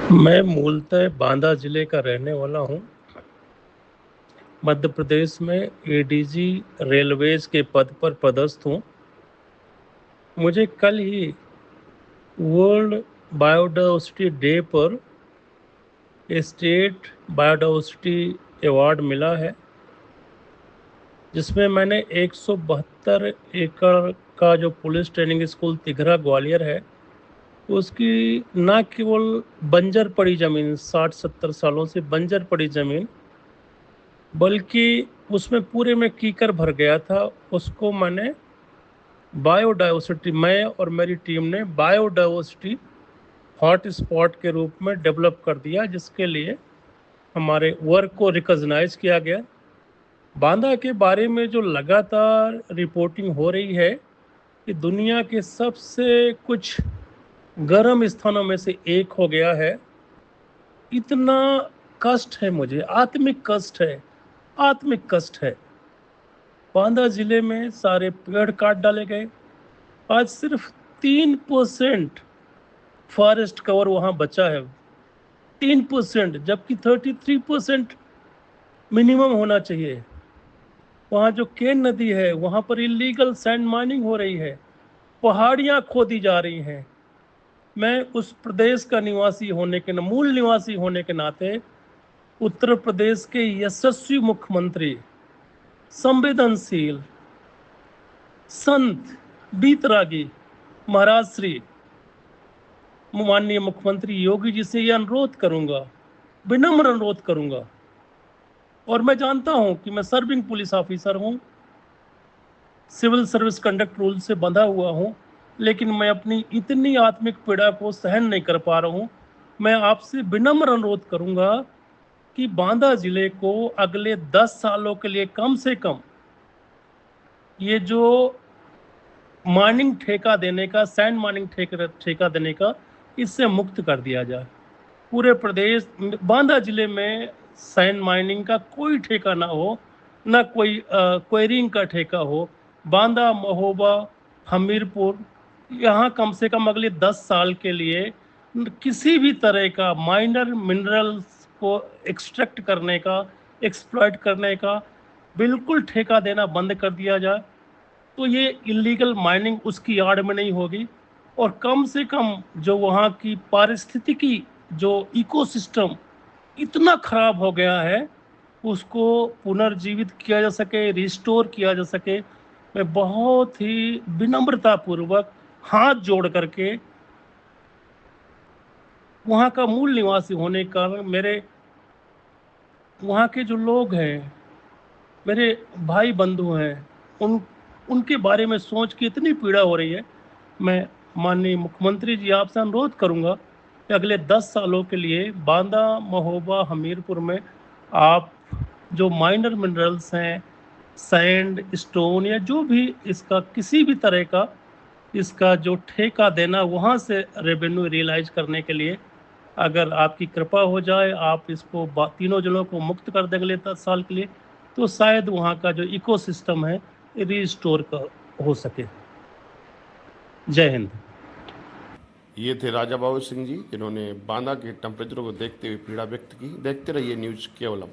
मैं मूलतः बांदा जिले का रहने वाला हूँ। मध्य प्रदेश में एडीजी रेलवेज के पद पर पदस्थ हूँ। मुझे कल ही वर्ल्ड बायोडाइवर्सिटी डे पर स्टेट बायोडाइवर्सिटी अवार्ड मिला है, जिसमें मैंने 172 एकड़ का जो police training school Tighra Gwalior है, उसकी न केवल बंजर पड़ी ज़मीन 60-70 सालों से बंजर पड़ी ज़मीन, बल्कि उसमें पूरे में कीकर भर गया था। उसको मैंने बायोडाइवर्सिटी, मैं और मेरी टीम ने बायोडाइवर्सिटी हॉट स्पॉट के रूप में डेवलप कर दिया, जिसके लिए हमारे वर्क को रिकॉग्नाइज किया गया। बांदा के बारे में जो लगातार रिपोर्टिंग हो रही है कि दुनिया के सबसे कुछ गर्म स्थानों में से एक हो गया है, इतना कष्ट है मुझे, आत्मिक कष्ट है, आत्मिक कष्ट है। बांदा जिले में सारे पेड़ काट डाले गए। आज सिर्फ 3% फॉरेस्ट कवर वहाँ बचा है, 3%, जबकि 33% मिनिमम होना चाहिए। वहाँ जो केन नदी है, वहाँ पर इलीगल सैंड माइनिंग हो रही है, पहाड़ियाँ खोदी जा रही हैं। मैं उस प्रदेश का निवासी होने के मूल निवासी होने के नाते उत्तर प्रदेश के यशस्वी मुख्यमंत्री, संवेदनशील संत बीतरागी महाराज श्री माननीय मुख्यमंत्री योगी जी से यह अनुरोध करूंगा, विनम्र अनुरोध करूंगा। और मैं जानता हूं कि मैं सर्विंग पुलिस ऑफिसर हूं, सिविल सर्विस कंडक्ट रूल से बंधा हुआ हूं, लेकिन मैं अपनी इतनी आत्मिक पीड़ा को सहन नहीं कर पा रहा हूं। मैं आपसे विनम्र अनुरोध करूंगा कि बांदा जिले को अगले 10 सालों के लिए कम से कम ये जो माइनिंग ठेका देने का, सैंड माइनिंग ठेका देने का, इससे मुक्त कर दिया जाए। पूरे प्रदेश बांदा जिले में सैंड माइनिंग का कोई ठेका ना हो, ना कोई क्वेरिंग का ठेका हो। बांदा, महोबा, हमीरपुर, यहाँ कम से कम अगले 10 साल के लिए किसी भी तरह का माइनर मिनरल्स को एक्सट्रैक्ट करने का, एक्सप्लॉइट करने का बिल्कुल ठेका देना बंद कर दिया जाए। तो ये इलीगल माइनिंग उसकी आड़ में नहीं होगी, और कम से कम जो वहाँ की पारिस्थितिकी, जो इकोसिस्टम इतना खराब हो गया है, उसको पुनर्जीवित किया जा सके, रिस्टोर किया जा सके। मैं बहुत ही विनम्रता पूर्वक हाथ जोड़ करके वहाँ का मूल निवासी होने का, मेरे वहाँ के जो लोग हैं, मेरे भाई बंधु हैं, उनके बारे में सोच के इतनी पीड़ा हो रही है। मैं माननीय मुख्यमंत्री जी आपसे अनुरोध करूंगा कि अगले 10 सालों के लिए बांदा, महोबा, हमीरपुर में आप जो माइनर मिनरल्स हैं, सैंड, स्टोन या जो भी इसका किसी भी तरह का इसका जो ठेका देना, वहाँ से रेवेन्यू रियलाइज करने के लिए अगर आपकी कृपा हो जाए, आप इसको तीनों जिलों को मुक्त कर दें अगले 10 साल के लिए, तो शायद वहाँ का जो इकोसिस्टम है रिस्टोर हो सके। जय हिंद। ये थे राजा बाबू सिंह जी, जिन्होंने बांदा के टेम्परेचर को देखते हुए पीड़ा व्यक्त की। देखते रहिए न्यूज़ केवलम।